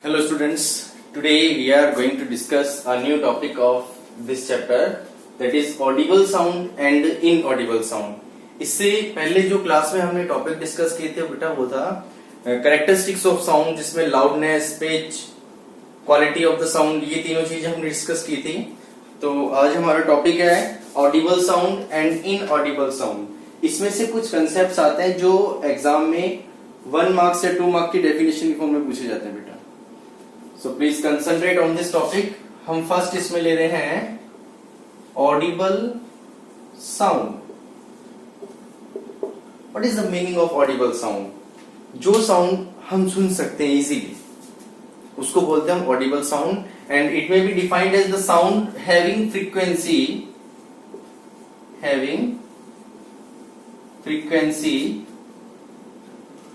Hello students, today we are going to discuss a new topic of this chapter, that is audible sound and inaudible sound. इससे पहले जो class में हमने topic discuss किए थे बेटा वो था कैरेक्टरिस्टिक्स ऑफ साउंड, जिसमें loudness, pitch, quality of the sound, ये तीनों चीजें हमने डिस्कस की थी। तो आज हमारा टॉपिक है Audible sound and inaudible sound. इसमें से कुछ कंसेप्ट्स आते हैं जो एग्जाम में 1 मार्क्स या 2 मार्क की डेफिनेशन की फॉर्म में पूछे जाते हैं बेटा। So please concentrate on this topic. हम फर्स्ट इसमें ले रहे हैं audible sound. What is the meaning of audible sound? जो साउंड हम सुन सकते हैं इजीली उसको बोलते हैं हम audible sound, and it may be defined as the sound having frequency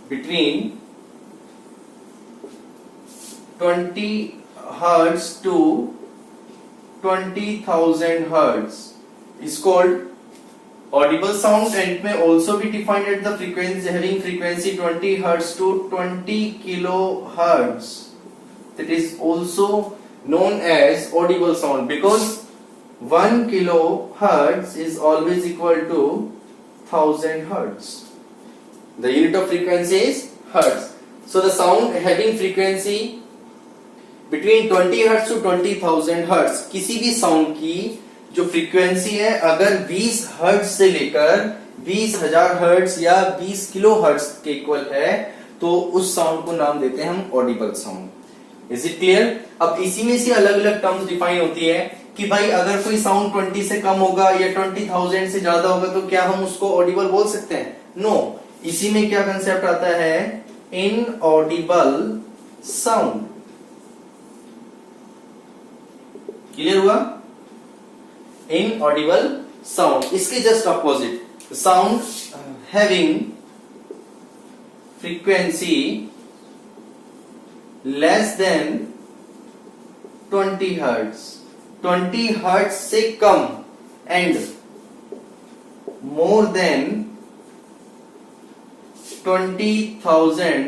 between 20 hertz to 20,000 hertz is called audible sound, and it may also be defined at the frequency having frequency 20 hertz to 20 kilohertz. That is also known as audible sound because 1 kilohertz is always equal to 1000 hertz. The unit of frequency is hertz. So the sound having frequency between 20 hertz to 20,000 hertz, किसी भी sound की जो frequency है अगर 20 hertz से लेकर 20,000 hertz या 20 kilo hertz के इक्वल है तो उस साउंड को नाम देते हैं हम audible sound. Is it clear? अब इसी में से अलग अलग टर्म्स डिफाइन होती है कि भाई अगर कोई साउंड 20 से कम होगा या 20,000 से ज्यादा होगा तो क्या हम उसको ऑडिबल बोल सकते हैं? नो। इसी में क्या कंसेप्ट आता है? Inaudible sound. क्लियर हुआ? Inaudible sound. इसके just opposite sound having frequency less than 20 hertz, 20 hertz से कम, and more than 20,000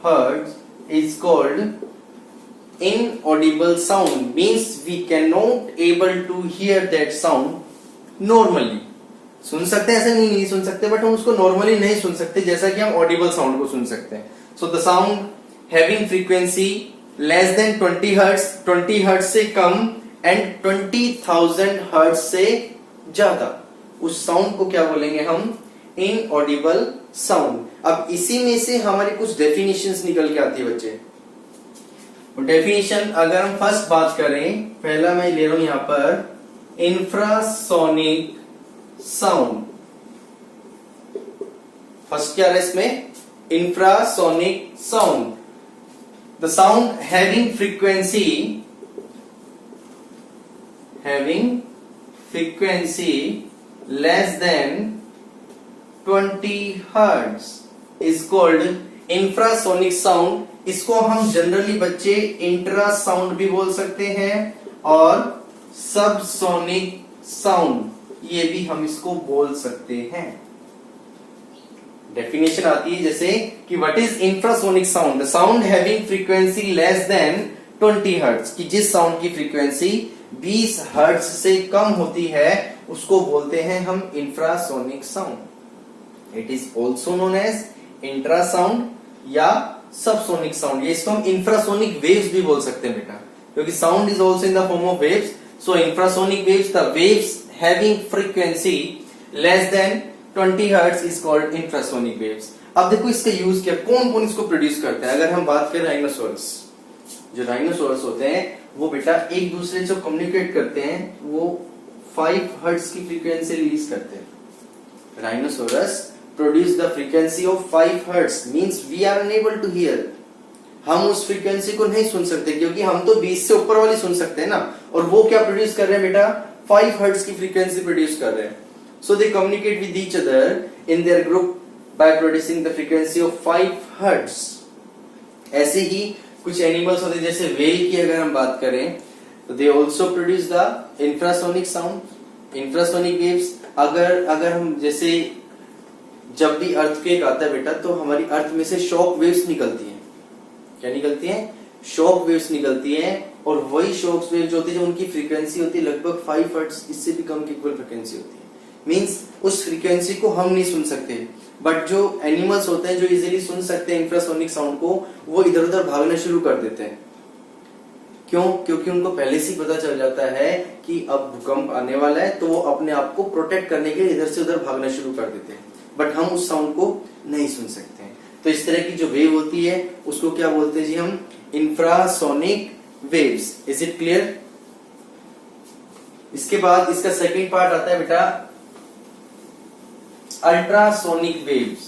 hertz is called inaudible sound. Means we cannot able to hear that sound normally. सुन सकते हैं, ऐसा नहीं सुन सकते, but हम उसको नॉर्मली नहीं सुन सकते जैसा कि हम ऑडिबल साउंड को सुन सकते हैं। So the sound having frequency less than 20 hertz, 20 hertz से कम, एंड 20,000 हर्ट्ज से ज्यादा, उस साउंड को क्या बोलेंगे हम? Inaudible sound. अब इसी में से हमारी कुछ डेफिनेशंस निकल के आती है बच्चे। डेफिनेशन अगर हम फर्स्ट बात करें, पहला मैं ले रहा हूं यहां पर इंफ्रासोनिक साउंड। फर्स्ट क्या है इसमें? Infrasonic sound. The sound having frequency less than 20 hertz is called infrasonic sound. इसको हम जनरली बच्चे इंट्रा साउंड भी बोल सकते हैं और सबसोनिक साउंड, ये भी हम इसको बोल सकते हैं। डेफिनेशन आती है जैसे कि what is infrasonic sound? The sound having frequency less than 20 hertz, कि जिस साउंड की फ्रीक्वेंसी 20 हर्ट्ज से कम होती है उसको बोलते हैं हम infrasonic sound. It is also known as infrasound या सबसोनिक साउंड। ये इसको हम इंफ्रासोनिक वेव्स भी बोल सकते हैं बेटा, क्योंकि sound is also in the form of waves. So infrasonic waves, the waves having frequency less than 20 hertz is called infrasonic waves. अब देखो इसका यूज क्या, कौन कौन इसको प्रोड्यूस करते हैं। अगर हम बात करें राइनोसोरस, जो राइनोसोरस होते हैं वो बेटा एक दूसरे से कम्युनिकेट करते हैं, वो 5 हर्ट्ज की फ्रीक्वेंसी रिलीज करते हैं। Rhinoceros produce the frequency of 5 hertz, means we are unable to hear. हम उस फ्रीक्वेंसी को नहीं सुन सकते क्योंकि हम तो 20 से ऊपर वाली सुन सकते हैं ना, और वो क्या प्रोड्यूस कर रहे हैं बेटा? 5 हर्ट्ज की फ्रीक्वेंसी प्रोड्यूस कर रहे हैं। So they communicate with each other in their group by producing the frequency of 5 hertz. ऐसे ही कुछ एनिमल्स होते हैं, जैसे वेल की अगर हम बात करें तो they also produce the infrasonic sound, infrasonic waves. अगर हम जैसे जब भी अर्थक्वेक आता है बेटा तो हमारी अर्थ में से शॉक वेव्स निकलती हैं। क्या निकलती हैं? शॉक वेव्स निकलती हैं, और वही शॉक वेव जो होती है, जो उनकी फ्रीक्वेंसी होती है लगभग 5 हर्ट्ज, इससे भी कम की इक्वल फ्रीक्वेंसी होती है। मींस उस फ्रीक्वेंसी को हम नहीं सुन सकते, बट जो एनिमल्स होते हैं जो इजीली सुन सकते हैं इंफ्रासोनिक साउंड को, वो इधर उधर भागना शुरू कर देते हैं। क्यों? क्योंकि उनको पहले से पता चल जाता है कि अब भूकंप आने वाला है, तो वो अपने आप को प्रोटेक्ट करने के लिए इधर से उधर भागना शुरू कर देते हैं, बट हम उस साउंड को नहीं सुन सकते हैं। तो इस तरह की जो वेव होती है उसको क्या बोलते हैं जी हम? Infrasonic waves. Is it clear? इसके बाद इसका सेकंड पार्ट आता है बेटा अल्ट्रासोनिक वेव्स।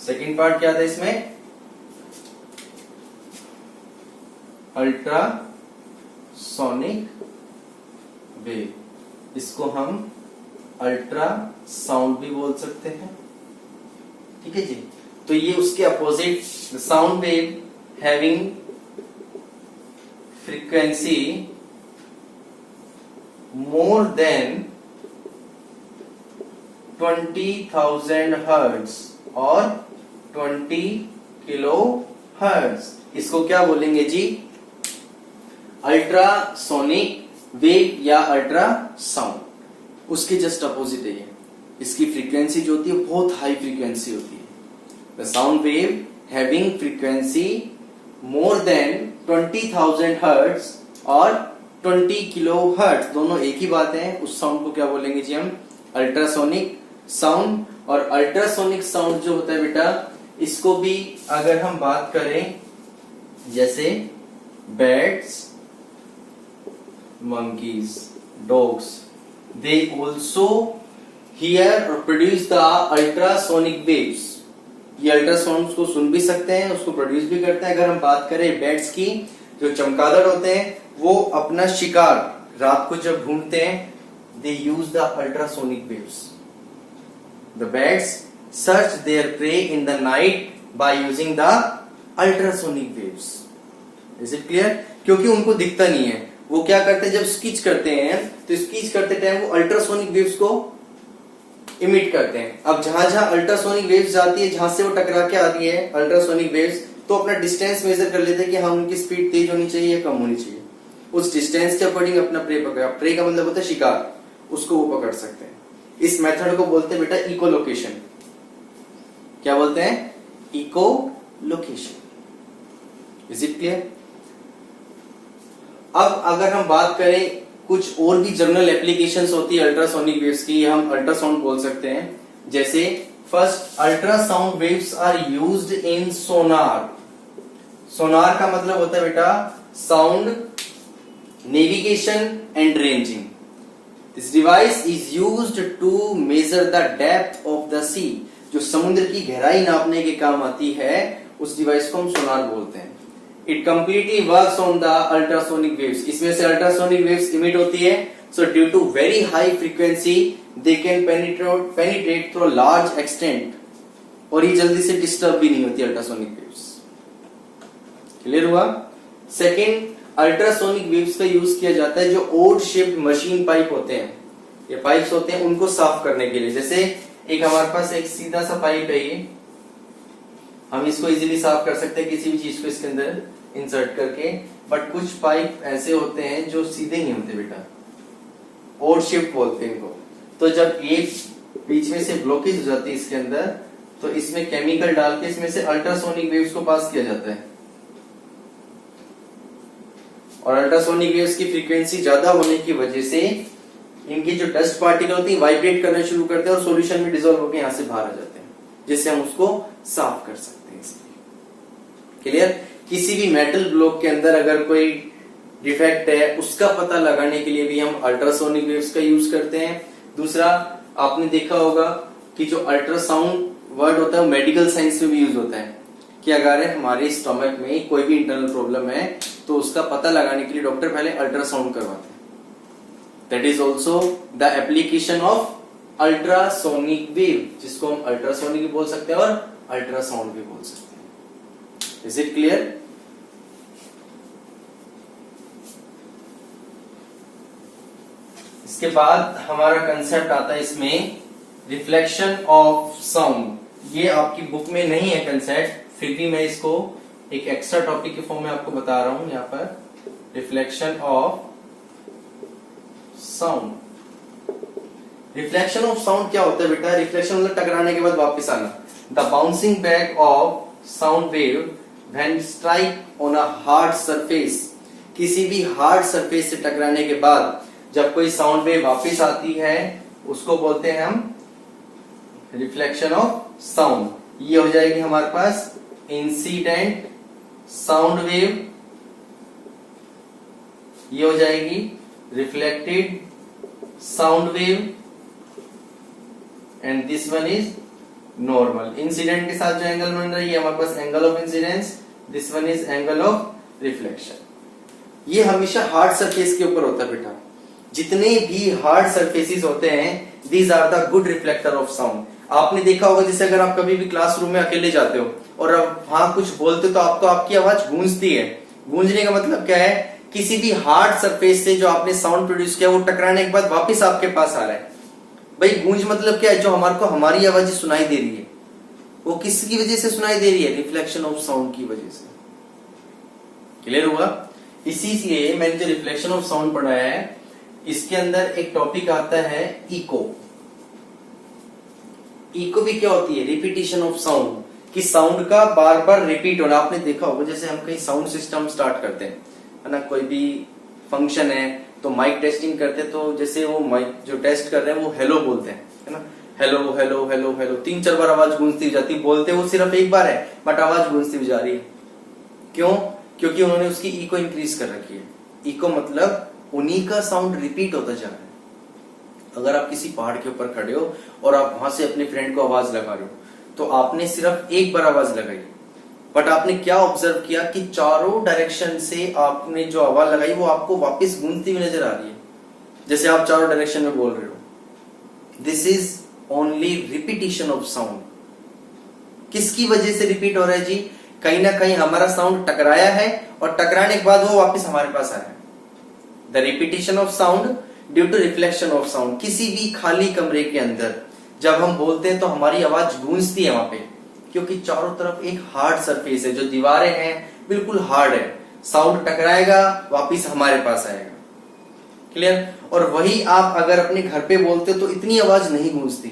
सेकंड पार्ट क्या था इसमें? Ultrasonic wave. इसको हम अल्ट्रा साउंड भी बोल सकते हैं, ठीक है जी। तो ये उसके opposite sound wave having frequency मोर देन 20,000 हर्ट्ज और 20 किलो हर्ट्ज, इसको क्या बोलेंगे जी? अल्ट्रासोनिक वेव या अल्ट्रा साउंड। उसके जस्ट अपोजिट है ये। इसकी फ्रीक्वेंसी जो होती है बहुत हाई फ्रीक्वेंसी होती है। The sound wave having frequency more than 20,000 hertz और 20 किलो हर्ट्ज, दोनों एक ही बात है। उस साउंड को क्या बोलेंगे जी हम? Ultrasonic sound. और अल्ट्रासोनिक साउंड जो होता है बेटा, इसको भी अगर हम बात करें, जैसे bats, monkeys, dogs, they also hear or produce the ultrasonic waves. ये अल्ट्रासाउंड को सुन भी सकते हैं, उसको प्रोड्यूस भी करते हैं। अगर हम बात करें बैट्स की, जो चमगादड़ होते हैं, वो अपना शिकार रात को जब ढूंढते हैं, they use the ultrasonic waves. The bats search their prey in the night by using the ultrasonic waves. Is it clear? क्योंकि उनको दिखता नहीं है, वो क्या करते हैं, जब स्कीच करते हैं तो स्कीच करते टाइम वो अल्ट्रासोनिक वेव्स को इमिट करते हैं। अब जहां जहां अल्ट्रासोनिक वेव्स जाती है, जहां से वो टकरा के आती है अल्ट्रासोनिक वेव्स, तो अपना डिस्टेंस मेजर कर लेते हैं कि हाँ उनकी स्पीड तेज होनी चाहिए या कम होनी चाहिए। उस डिस्टेंस के अकॉर्डिंग अपना प्रे पकड़ा। प्रे का मतलब होता है शिकार, उसको वो पकड़ सकते हैं। इस मेथड को बोलते हैं बेटा इकोलोकेशन। क्या बोलते हैं? इकोलोकेशन। Is it clear? अब अगर हम बात करें कुछ और भी जनरल एप्लीकेशंस होती है अल्ट्रासोनिक वेव्स की, हम अल्ट्रासाउंड बोल सकते हैं। जैसे first, ultrasound waves are used in sonar. Sonar का मतलब होता है बेटा sound navigation and ranging. This device is used to measure the depth of the sea. जो समुद्र की गहराई नापने के काम आती है, उस डिवाइस को हम सोनार बोलते हैं। It completely works on the ultrasonic waves. इसमें से ultrasonic waves emit होती है, so due to very high frequency, they can penetrate through a large extent. और ये जल्दी से डिस्टर्ब भी नहीं होती अल्ट्रासोनिक वेव्स। क्लियर हुआ? सेकेंड, अल्ट्रासोनिक वेव्स का यूज किया जाता है जो ओड शेप्ड मशीन पाइप होते हैं, ये पाइप्स होते हैं, उनको साफ करने के लिए। जैसे एक हमारे पास एक सीधा सा पाइप है, ये हम इसको इजीली साफ कर सकते हैं किसी भी चीज को इसके अंदर इंसर्ट करके। बट कुछ पाइप ऐसे होते हैं जो सीधे नहीं होते बेटा, ओड शेप बोलते हैं इनको। तो जब ये बीच में से ब्लॉकेज हो जाती है इसके अंदर, तो इसमें केमिकल डाल के इसमें से अल्ट्रासोनिक वेव्स को पास किया जाता है। और अल्ट्रासोनिक वेव्स की फ्रीक्वेंसी ज्यादा होने की वजह से इनकी जो डस्ट पार्टिकल होती है वाइब्रेट करना शुरू करते हैं और सॉल्यूशन में डिसॉल्व होकर यहां से बाहर आ जाते हैं, जिससे हम उसको साफ कर सकते हैं। क्लियर? किसी भी मेटल ब्लॉक के अंदर अगर कोई डिफेक्ट है, उसका पता लगाने के लिए भी हम अल्ट्रासोनिक वेव्स का यूज करते हैं। दूसरा, आपने देखा होगा कि जो अल्ट्रासाउंड वर्ड होता है वो मेडिकल साइंस में भी यूज होता है, कि अगर हमारे स्टमक में कोई भी इंटरनल प्रॉब्लम है तो उसका पता लगाने के लिए डॉक्टर पहले अल्ट्रासाउंड करवाते हैं। That is also the application of ultrasonic wave, जिसको हम अल्ट्रासोनिक भी बोल सकते हैं और अल्ट्रासाउंड भी बोल सकते हैं। Is it clear? इसके बाद हमारा कंसेप्ट आता है इसमें रिफ्लेक्शन ऑफ साउंड। ये आपकी बुक में नहीं है कंसेप्ट, फिर भी मैं इसको एक एक्स्ट्रा टॉपिक के फॉर्म में आपको बता रहा हूं यहाँ पर, reflection of sound. Reflection of sound क्या होता है बेटा? रिफ्लेक्शन मतलब टकराने के बाद वापस आना। The bouncing back of sound wave when strike on a hard surface, किसी भी हार्ड सरफेस से टकराने के बाद जब कोई साउंड वेव वापस आती है उसको बोलते हैं हम रिफ्लेक्शन ऑफ साउंड। ये हो जाएगी हमारे पास इंसिडेंट साउंड वेव, ये हो जाएगी reflected sound wave, and this one is normal. Incident के साथ जो एंगल बन रही है हमारे पास angle of incidence, this one is angle of reflection. ये हमेशा हार्ड सरफेस के ऊपर होता है बेटा। जितने भी हार्ड सरफेसेस होते हैं these are the good reflector of sound. आपने देखा होगा जैसे अगर आप कभी भी क्लासरूम में अकेले जाते हो और अब वहां कुछ बोलते हो तो आपको आपकी आवाज गूंजती है। गूंजने का मतलब क्या है? किसी भी हार्ड सरफेस से जो आपने साउंड प्रोड्यूस किया वो टकराने के बाद वापस आपके पास आ रहा है। भाई गूंज मतलब क्या है? जो हमारे को हमारी आवाज सुनाई दे रही है वो किसकी वजह से सुनाई दे रही है? रिफ्लेक्शन ऑफ साउंड की वजह से। क्लियर हुआ? इसीलिए मैंने जो रिफ्लेक्शन ऑफ साउंड पढ़ाया है इसके अंदर एक टॉपिक आता है इको। इको भी क्या होती है? रिपीटिशन ऑफ साउंड, कि साउंड का बार बार रिपीट होना। आपने देखा होगा जैसे हम कहीं साउंड सिस्टम स्टार्ट करते हैं, है ना, कोई भी फंक्शन है तो माइक टेस्टिंग करते हैं, तो जैसे वो माइक जो टेस्ट कर रहे हैं वो हेलो बोलते हैं, है ना, हेलो हेलो हेलो हेलो, 3-4 बार आवाज गूंजती जाती। बोलते वो सिर्फ एक बार है बट आवाज गूंजती जा रही है। क्यों? क्योंकि उन्होंने उसकी इको इंक्रीज कर रखी है। इको मतलब उन्हीं का साउंड रिपीट होता जा रहा है। अगर आप किसी पहाड़ के ऊपर खड़े हो और आप वहां से अपने फ्रेंड को आवाज लगा रहे हो तो आपने सिर्फ एक बार आवाज लगाई, बट आपने क्या ऑब्जर्व किया कि चारों डायरेक्शन से आपने जो आवाज लगाई वो आपको वापस गूंजती हुई नजर आ रही है। जैसे आप चारों डायरेक्शन में बोल रहे हो। This is only repetition of sound. किसकी वजह से रिपीट हो रहा है जी? कहीं ना कहीं हमारा साउंड टकराया है और टकराने के बाद वो वापस हमारे पास आया है। The repetition of sound due to reflection of sound. किसी भी खाली कमरे के अंदर जब हम बोलते हैं तो हमारी आवाज गूंजती है वहां पे, क्योंकि चारों तरफ एक हार्ड सरफेस है, जो दीवारें हैं बिल्कुल हार्ड है। साउंड टकराएगा वापिस हमारे पास आएगा। क्लियर? और वही आप अगर अपने घर पे बोलते हो तो इतनी आवाज नहीं गूंजती।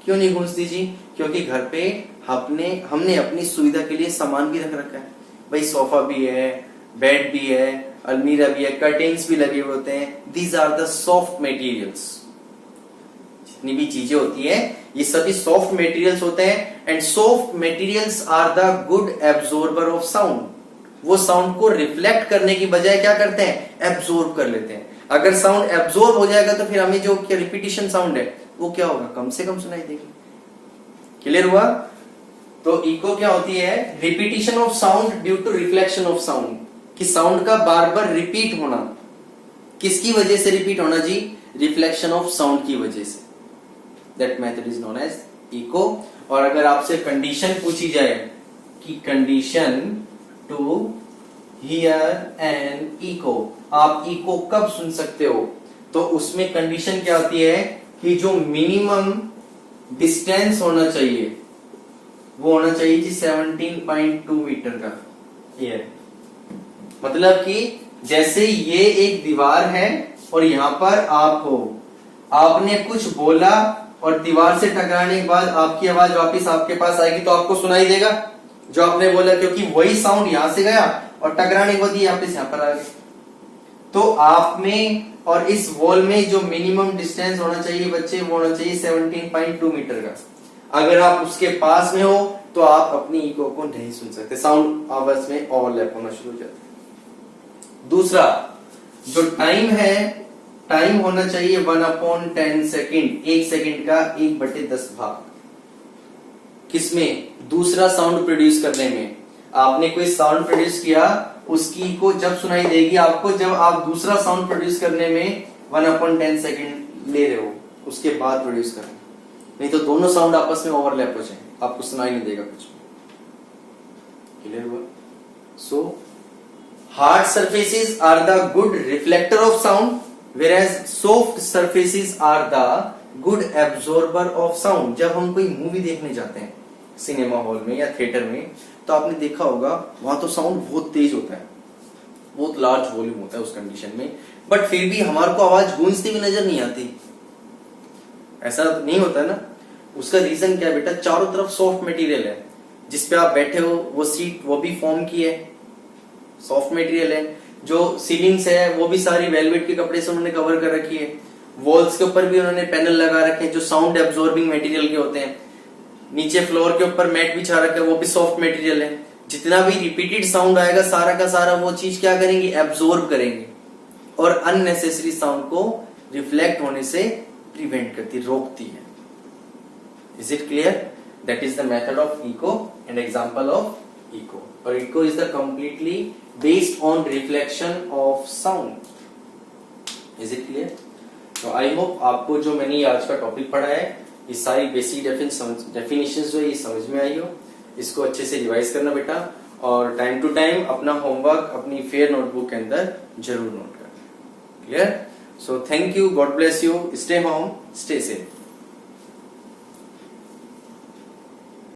क्यों नहीं गूंजती जी? क्योंकि घर पे हमने अपनी सुविधा के लिए सामान भी रख रखा है। भाई सोफा भी है, बेड भी है, अलमीरा भी है, कर्टेन्स भी लगे हुए होते हैं। These are the soft materials. जितनी भी चीजें होती है ये सभी सॉफ्ट मटेरियल्स होते हैं, and soft materials are the good absorber of sound. वो साउंड को रिफ्लेक्ट करने की बजाय क्या करते हैं? एब्जॉर्ब कर लेते हैं। अगर साउंड एब्जॉर्ब हो जाएगा तो फिर हमें जो रिपीटिशन साउंड है वो क्या होगा? कम से कम सुनाई देगी। क्लियर हुआ? तो इको क्या होती है? Repetition of sound due to reflection of sound, कि साउंड का बार बार रिपीट होना। किसकी वजह से रिपीट होना जी? रिफ्लेक्शन ऑफ साउंड की वजह से। That method is known as echo. और अगर आपसे कंडीशन पूछी जाए कि condition to hear an echo, आप इको कब सुन सकते हो, तो उसमें कंडीशन क्या होती है कि जो मिनिमम डिस्टेंस होना चाहिए वो होना चाहिए जी 17.2 मीटर का एयर। मतलब कि जैसे ये एक दीवार है और यहां पर आप हो, आपने कुछ बोला और दीवार से टकराने के बाद आपकी आवाज वापस आपके पास आएगी तो आपको सुनाई देगा जो आपने बोला, क्योंकि वही साउंड यहां से गया और टकराने के बाद ये वापस यहां पर आ गया। तो आप में और इस वॉल में जो मिनिमम डिस्टेंस होना चाहिए बच्चे, वो होना चाहिए 17.2 मीटर का। अगर आप उसके पास में हो तो आप अपनी इको को नहीं सुन सकते, साउंड आपस में ओवरलैप होना शुरू हो जाता है। दूसरा जो टाइम है, टाइम होना चाहिए 1/10 सेकेंड, 1 सेकेंड का 1/10 भाग। किसमें? दूसरा साउंड प्रोड्यूस करने में। आपने कोई साउंड प्रोड्यूस किया, उसकी को जब सुनाई देगी आपको जब आप दूसरा साउंड प्रोड्यूस करने में 1/10 सेकेंड ले रहे हो, उसके बाद प्रोड्यूस करना। नहीं तो दोनों साउंड आपस में ओवरलैप हो जाए, आपको सुनाई नहीं देगा कुछ। क्लियर हुआ? So hard surfaces are the good reflector of sound, whereas soft surfaces are the good absorber of sound। जब हम कोई मूवी देखने जाते हैं सिनेमा हॉल में या थिएटर में, तो आपने देखा होगा वहां तो साउंड बहुत तेज होता है, बहुत लार्ज वॉल्यूम होता है उस कंडीशन में, बट फिर भी हमारे को आवाज गूंजती हुई नजर नहीं आती। ऐसा नहीं होता ना। उसका रीजन क्या है बेटा, चारों तरफ सॉफ्ट मटेरियल है, जिसपे आप बैठे हो वो सीट वो भी फॉर्म की है, सॉफ्ट मटेरियल है। जो सीलिंग्स है वो भी सारी वेलवेट के कपड़े से उन्होंने कवर कर रखी है। वॉल्स के ऊपर भी उन्होंने पैनल लगा रखे हैं जो साउंड एब्जॉर्बिंग मटेरियल के होते हैं। नीचे फ्लोर के ऊपर मैट बिछा रखा है, वो भी सॉफ्ट मटेरियल है। जितना भी रिपीटेड साउंड आएगा सारा का सारा वो चीज क्या करेंगे, एब्जॉर्ब करेंगे और अननेसेसरी साउंड को रिफ्लेक्ट होने से प्रिवेंट करती, रोकती है। Is it clear? That is the method of echo and example of echo. और echo is the completely based on reflection of sound. Is it clear? तो आई होप आपको जो मैंने आज का टॉपिक पढ़ा है, ये सारी बेसिक डेफिनेशंस जो है ये समझ में आई हो। इसको अच्छे से रिवाइज करना बेटा, और टाइम टू टाइम अपना होमवर्क अपनी फेयर नोटबुक के अंदर जरूर नोट करना। Clear? So thank you, God bless you, stay home, stay safe.